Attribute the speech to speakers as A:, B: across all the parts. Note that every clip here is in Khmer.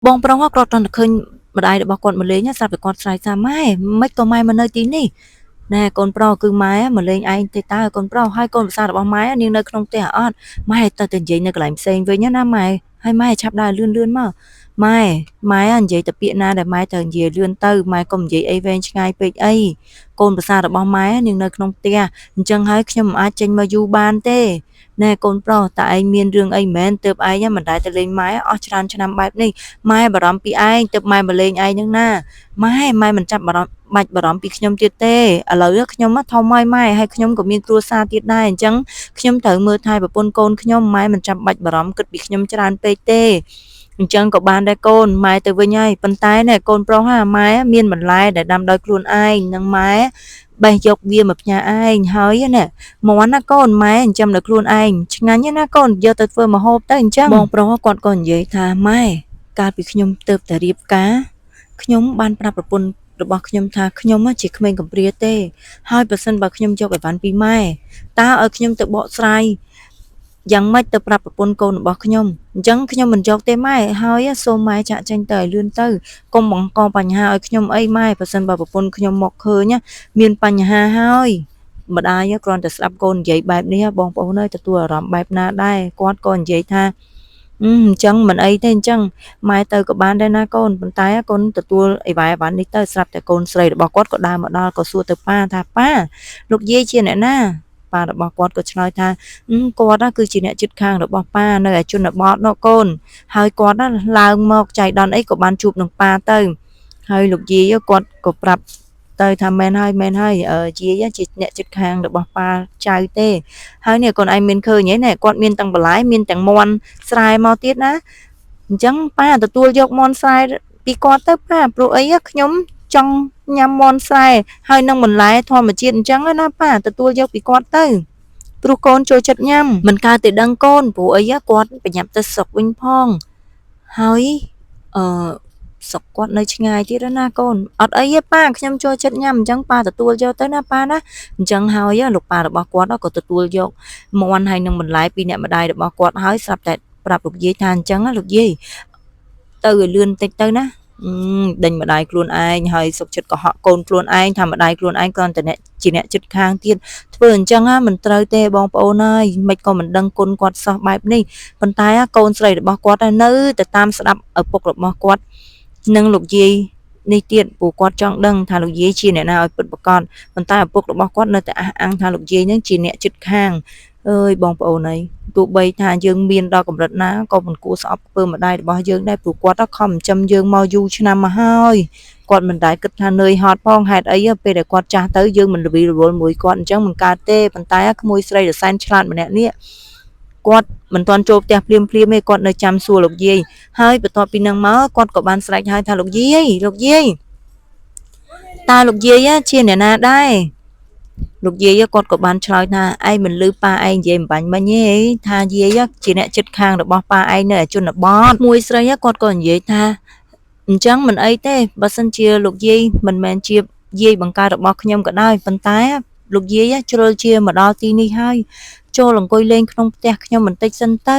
A: បងប្រុសគាត់គ្រាន់តែឃើញម្ដាយរបស់គាត់មកលេងស្រាប់តែគាត់ស្រែកថាម៉ែមិនក៏ម៉ែមកនៅទីនេះណែកូនប្រុសគឺម៉ែមកលេងឯងទេតើកូនប្រុសហើយកូនប្រសារបស់ម៉ែនាងនៅក្នុងផ្ទះអត់ម៉ែទៅនិយាយនៅកន្លែងផ្សេងវិញណាម៉ែហើយម៉ែឆាប់ដើរលឿនមកម៉ែនិយាយតែពាក្យណាដែលម៉ែត្រូវនិយាយលឿនទៅម៉ែកុំនិយាយអីវែងឆ្ងាយពេកអីកូនប្រសារបស់ម៉ែនាងនៅក្នុងផ្ទះអញ្ចឹងហើយខ្ញុំមិនអាចចេញមកយូរបានទេណែកូនប្រុសតើឯងមានរឿងអីមែនទើបឯងមិនដែលទៅលេងម៉ែអស់ច្រើនឆ្នាំបែបនេះម៉ែបារម្ភពីឯងទើបម៉ែមកលេងឯងហ្នឹងណាម៉ែមិនចាប់បាច់បារម្ភពីខ្ញុំទៀតទេឥឡូវខ្ញុំធំហើយម៉ែហើយខ្ញុំក៏មានគ្រួសារទៀតដែរអញ្ចឹងខ្ញុំត្រូវមើលថែប្រពន្ធកូនខ្ញុំម៉ែមិនចាំបាច់បារម្ភគិតពីខ្ញុំច្រើនពេកទេអញ្ចឹងក៏បានដែរកូនម៉ែទៅវិញហើយប៉ុន្តែណែកូនប្រុសម៉ែមានបន្លែដែលដាំដោយខ្លួនឯងនឹងម៉ែបេះយកវាមកផ្ញើឯងហើយណែមាន់ណាកូនម៉ែចិញ្ចឹមដោយខ្លួនឯងឆ្ងាញ់ណាកូនយកទៅធ្វើម្ហូបទៅអញ្ចឹងបងប្រុសគាត់ក៏និយាយថាម៉ែកាលពីខ្ញុំទៅតែរៀបការខ្ញុំបានប្រាប់ប្រពន្ធរបស់ខ្ញុំថាខ្ញុំជាក្មេងកំព្រាទេហើយបើសិនបើខ្ញុំយកអីវ៉ាន់ពីម៉ែតើឲ្យខ្ញុំទៅបកស្រាយយ៉ាងម៉េចទៅប្រាប់ប្រពន្ធកូនរបស់ខ្ញុំអញ្ចឹងខ្ញុំមិនយកទេម៉ែហើយសូមម៉ែចាក់ចេញទៅឲ្យលឿនទៅកុំបង្កបញ្ហាឲ្យខ្ញុំអីម៉ែបើសិនបើប្រពន្ធខ្ញុំមកឃើញមានបញ្ហាហើយម្ដាយគ្រាន់តែស្ដាប់កូននិយាយបែបនេះបងប្អូនទទួលអារម្មណ៍បែបណាដែរគាត់ក៏និយាយថាអញ្ចឹងមិនអីទេអញ្ចឹងម៉ែទៅក៏បានដែរណាកូនប៉ុន្តែកូនទទួលអីវ៉ាន់នេះទៅស្រាប់តែកូនស្រីរបស់គាត់ក៏ដើរមកដល់ក៏សួរទៅប៉ាថាប៉ាលោកយាយជាអ្នកណាប៉ារបស់គាត់ក៏ឆ្លើយថាគាត់គឺជាអ្នកជិតខាងរបស់ប៉ានៅឯជនបទនោះកូនហើយគាត់ឡើងមកចៃដន្យអីក៏បានជួបនឹងប៉ាទៅហើយលោកយាយគាត់ក៏ប្រាប់ទៅថាមែនហើយយាយជាអ្នកជិតខាងរបស់ប៉ាចៅទេហើយនេះកូនឯងមានឃើញហ្នឹងគាត់មានទាំងបន្លែមានទាំងមាន់ស្រែមកទៀតណាអញ្ចឹងប៉ាទទួលយកមាន់ស្រែពីគាត់ទៅប៉ាព្រោះអីខ្ញុំចង់ញ៉ាំមាន់ស្រែហើយនឹងបន្លែធម្មជាតិអញ្ចឹងណាប៉ាទទួលយកពីគាត់ទៅព្រោះកូនចូលចិត្តញ៉ាំមិនកើតទេដឹងកូនព្រោះអីគាត់ប្រញាប់ទៅស្រុកវិញផងហើយអឺស្រុកគាត់នៅឆ្ងាយទៀតណាកូនអត់អីទេប៉ាខ្ញុំចូលចិត្តញ៉ាំអញ្ចឹងប៉ាទទួលយកទៅណាប៉ាណាអញ្ចឹងហើយលោកប៉ារបស់គាត់ក៏ទទួលយកមាន់ហើយនឹងបន្លែពីអ្នកម្ដាយរបស់គាត់ហើយស្រាប់តែប្រាប់លោកយាយថាអញ្ចឹងលោកយាយទៅឲ្យលឿនតិចទៅណាដេញម្ដាយខ្លួនឯងហើយសុកចិត្តកុហកកូនខ្លួនឯងថាម្ដាយខ្លួនឯងគ្រាន់តែអ្នកជាអ្នកចិត្តខាងទៀតធ្វើអញ្ចឹងមិនត្រូវទេបងប្អូនអើយមិនក៏មិនដឹងគុណគាត់សោះបែបនេះប៉ុន្តែកូនស្រីរបស់គាត់នៅតែតាមស្ដាប់ឪពុករបស់គាត់និងលោកយាយនេះទៀតព្រោះគាត់ចង់ដឹងថាលោកយាយជាអ្នកណាឲ្យពិតប្រាកដប៉ុន្តែឪពុករបស់គាត់នៅតែអះអាងថាលោកយាយនឹងជាអ្នកចិត្តខាងអើយបងប្អូនអើយទោះបីថាយើងមានដល់កម្រិតណាក៏មិនគួរស្អប់ខ្ពើមម្ដាយរបស់យើងដែរព្រោះគាត់ខំចិញ្ចឹមយើងមកយូរឆ្នាំមកហើយគាត់មិនដែលគិតថានឿយហត់ផងហេតុអីពេលដែលគាត់ចាស់ទៅយើងមិនរវីរវល់មួយគាត់អញ្ចឹងមិនកើតទេប៉ុន្តែក្មួយស្រីដែលសែនឆ្លាតម្នាក់នេះគាត់មិនទាន់ចូលផ្ទះភ្លាមទេគាត់នៅចាំសួរលោកយាយហើយបន្ទាប់ពីនឹងមកគាត់ក៏បានស្រែកហៅថាលោកយាយតើលោកយាយជាអ្នកណាដែរលោកយាយគាត់ក៏បានឆ្លើយថាឯងមិនលឺប៉ាឯងនិយាយមិនបាញ់មិញទេថាយាយជាអ្នកចិត្តខាងរបស់ប៉ាឯងនៅជនបទមួយស្រីគាត់ក៏និយាយថាអញ្ចឹងមិនអីទេបើសិនជាលោកយាយមិនមែនជាយាយបង្កើតរបស់ខ្ញុំក៏ដោយប៉ុន្តែលោកយាយជ្រុលជាមកដល់ទីនេះហើយចូលអង្គុយលេងក្នុងផ្ទះខ្ញុំបន្តិចសិនទៅ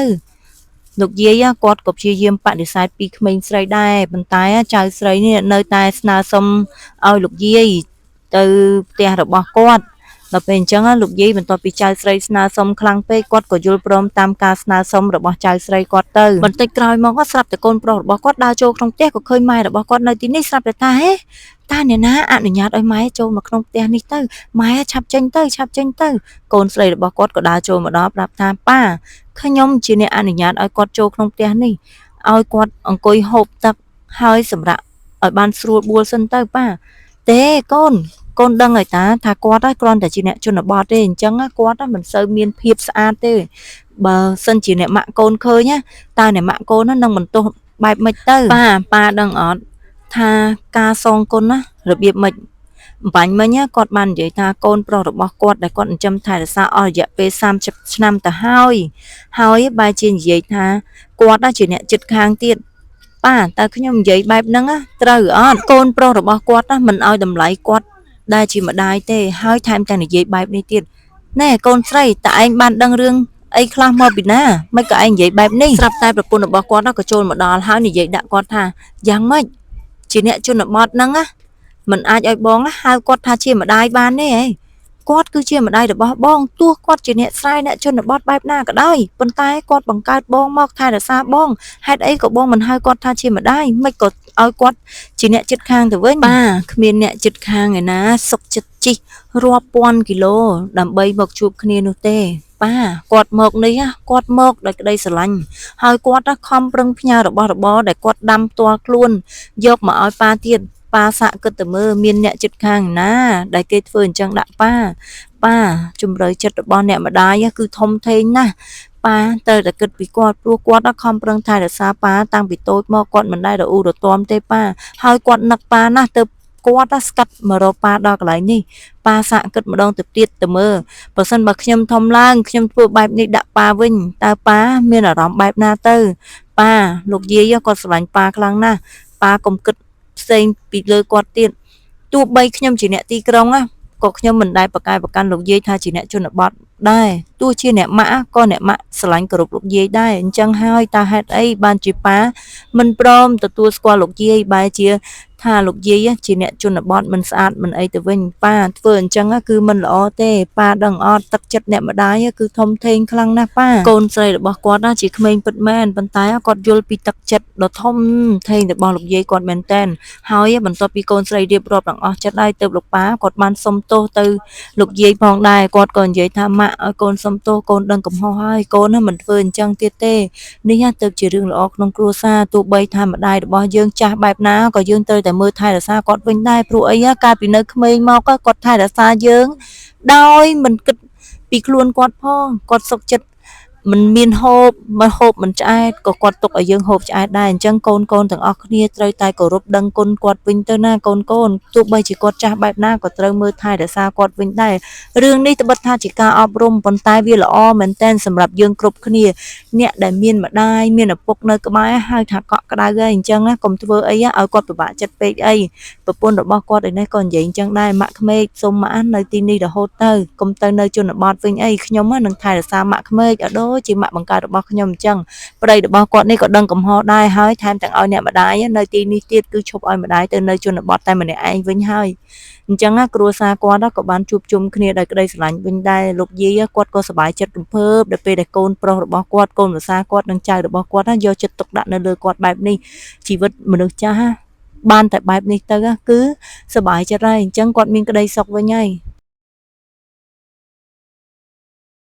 A: លោកយាយគាត់ក៏ព្យាយាមបដិសេធពីក្មេងស្រីដែរប៉ុន្តែចៅស្រីនេះនៅតែស្នើសុំឲ្យលោកយាយទៅផ្ទះរបស់គាត់ដល់ពេលអញ្ចឹងលោកយាយបន្ទាប់ពីចៅស្រីស្នើសុំខ្លាំងពេកគាត់ក៏យល់ព្រមតាមការស្នើសុំរបស់ចៅស្រីគាត់ទៅបន្តិចក្រោយមកស្រាប់តែកូនប្រុសរបស់គាត់ដើរចូលក្នុងផ្ទះក៏ឃើញម៉ែរបស់គាត់នៅទីនេះស្រាប់តែថាហេតាអ្នកណាអនុញ្ញាតឲ្យម៉ែចូលមកក្នុងផ្ទះនេះទៅម៉ែឆាប់ចេញទៅកូនស្រីរបស់គាត់ក៏ដើរចូលមកដល់ប្រាប់ថាប៉ាខ្ញុំជាអ្នកអនុញ្ញាតឲ្យគាត់ចូលក្នុងផ្ទះនេះឲ្យគាត់អង្គុយហូបទឹកហើយសម្រាប់ឲ្យបានស្រួលបួលសិនទៅប៉ាទេកូនដឹងហើយតាថាគាត់គ្រាន់តែជាអ្នកជនបទទេអញ្ចឹងគាត់មិនសូវមានភាពស្អាតទេបើសិនជាអ្នកម៉ាក់កូនឃើញតើអ្នកម៉ាក់កូននឹងបន្ទោសបែបម៉េចទៅប៉ាដឹងអត់ថាការសងគុណរបៀបម៉េចបាញ់មិញគាត់បាននិយាយថាកូនប្រុសរបស់គាត់ដែលគាត់ចិញ្ចឹមថែរក្សាអស់រយៈពេល30ឆ្នាំទៅហើយបែរជានិយាយថាគាត់ជាអ្នកចិត្តខាងទៀតប៉ាតើខ្ញុំនិយាយបែបហ្នឹងត្រូវអត់កូនប្រុសរបស់គាត់មិនឲ្យតម្លៃគាត់ដែលជាម្ដាយទេហើយថែមទាំងនិយាយបែបនេះទៀតណែកូនស្រីតើឯងបានដឹងរឿង អីខ្លះមកពីណាមិនក៏ឯងនិយាយបែបនេះស្រាប់តែប្រពន្ធរបស់គាត់ក៏ចូលមកដល់ហើយនិយាយដាក់គាត់ថាយ៉ាងម៉េចជាអ្នកជនបទហ្នឹងណាមិនអាចឲ្យបងហៅគាត់ថាជាម្ដាយបានទេហ៎គាត់គឺជាម្ដាយរបស់បងទោះគាត់ជាអ្នកស្រែអ្នកជនបទបែបណាក៏ដោយប៉ុន្តែគាត់បង្កើតបងមកថែរក្សាបងហេតុអីក៏បងមិនហៅគាត់ថាជាម្ដាយមិនក៏ឲ្យគាត់ជាអ្នកចិត្តខាងទៅវិញប៉ាគ្មានអ្នកចិត្តខាងឯណាសុកចិត្តជីករាប់ពាន់គីឡូដើម្បីមកជួបគ្នានោះទេប៉ាគាត់មកនេះគាត់មកដោយក្តីស្រឡាញ់ហើយគាត់ខំប្រឹងផ្ញើរបស់របរដែលគាត់ដាំផ្ទាល់ខ្លួនយកមកឲ្យប៉ាទៀតប៉ាសាក់គិតទៅមើលមានអ្នកចិត្តខាងណាដែលគេធ្វើអញ្ចឹងដាក់ប៉ាជំរឿចិត្តរបស់អ្នកម្ដាយគឺធំធេងណាស់ប៉ាត្រូវតែគិតពីគាត់ព្រោះគាត់ខំប្រឹងថែរក្សាប៉ាតាំងពីតូចមកគាត់មិនដែលរអ៊ូរទាំទេប៉ាហើយគាត់នឹកប៉ាណាស់ទៅគាត់ស្កាត់មករកប៉ាដល់កន្លែងនេះប៉ាសាក់គិតម្ដងទៅទៀតទៅមើលបើសិនបើខ្ញុំធំឡើងខ្ញុំធ្វើបែបនេះដាក់ប៉ាវិញតើប៉ាមានអារម្មណ៍បែបណាទៅប៉ាលោកយាយគាត់ស្រឡាញ់ប៉ាខ្លាំងណាស់ប៉ាកុំគិតផ្សេងពីលើគាត់ទៀតទោះបីខ្ញុំជាអ្នកទីក្រុងក៏ខ្ញុំមិនដែលប្រកែកប្រកាន់លោកយាយថាជាអ្នកជនបទដែរទោះជាអ្នកម៉ាក់ក៏អ្នកម៉ាក់ស្រឡាញ់គោរពលោកយាយដែរអញ្ចឹងហើយតើហេតុអីបានជាប៉ាមិនព្រមទទួលស្គាល់លោកយាយបែរជាថាលោកយាយជាអ្នកជនបទមិនស្អាតមិនអីទៅវិញប៉ាធ្វើអញ្ចឹងគឺមិនល្អទេប៉ាដឹងអត់ទឹកចិត្តអ្នកម្ដាយគឺធំធេងខ្លាំងណាស់ប៉ាកូនស្រីរបស់គាត់ជាក្មេងពិតមែនប៉ុន្តែគាត់យល់ពីទឹកចិត្តដ៏ធំធេងរបស់លោកយាយគាត់មែនតែនហើយបន្ទាប់ពីកូនស្រីរៀបរាប់ទាំងអស់ចិត្តហើយទៅលោកប៉ាគាត់បានសុំទោសទៅលោកយាយផងដែរគាត់ក៏និយាយថាម៉ាក់ឲ្យកូនសុំទោសកូនដឹងកំហុសហើយកូនមិនធ្វើអញ្ចឹងទៀតទេនេះទៅជារឿងល្អក្នុងគ្រួសារទោះបីថាម្ដាយរបស់យើងចាស់បែបណាក៏យើងត្រូវតែមើលថែរក្សាគាត់វិញដែរព្រោះអីកាលពីនៅក្មេងមកគាត់ថែរក្សាយើងដោយមិនគិតពីខ្លួនគាត់ផងគាត់សុខចិត្តមិនមានហូបមិនឆ្អែតក៏គាត់ទុកឲ្យយើងហូបឆ្អែតដែរអញ្ចឹងកូនទាំងអស់គ្នាត្រូវតែគោរពដឹងគុណគាត់វិញទៅណាកូនទោះបីជាគាត់ចាស់បែបណាក៏ត្រូវមើលថែរក្សាគាត់វិញដែររឿងនេះត្បិតថាជាការអប់រំប៉ុន្តែវាល្អមែនទែនសម្រាប់យើងគ្រប់គ្នាអ្នកដែលមានម្ដាយមានឪពុកនៅក្បែរហៅថាកក់ក្ដៅហើយអញ្ចឹងកុំធ្វើអីឲ្យគាត់ពិបាកចិត្តពេកអីប្រពន្ធរបស់គាត់ឯនេះក៏និយាយអញ្ចឹងដែរម៉ាក់ក្មេកសុំម៉ាក់នៅទីនេះរហូតទៅកុំទៅនៅជនបទវិញអីខ្ញុំនឹងថែរក្សាម៉ាក់ក្មេកឲ្យដូចជាម៉ាក់បង្កើតរបស់ខ្ញុំអញ្ចឹងប្តីរបស់គាត់នេះក៏ដឹងកំហុសដែរហើយថែមទាំងឲ្យអ្នកម្ដាយនៅទីនេះទៀតគឺឈប់ឲ្យម្ដាយទៅនៅជនបទតែម្នាក់ឯងវិញហើយអញ្ចឹងគ្រួសារគាត់ក៏បានជួបជុំគ្នាដោយក្តីស្រឡាញ់វិញដែរលោកយាយគាត់ក៏សប្បាយចិត្តរំភើបដល់ពេលដែលកូនប្រុសរបស់គាត់កូនប្រសាគាត់និងចៅរបស់គាត់យកចិត្តទុកដាក់នៅលើគាត់បែបនេះជីវិតមនុស្សចាស់បានតែបែបនេះទៅគឺសប្បាយចិត្តហើយអញ្ចឹងគាត់មានក្តីសុខវិញហើយ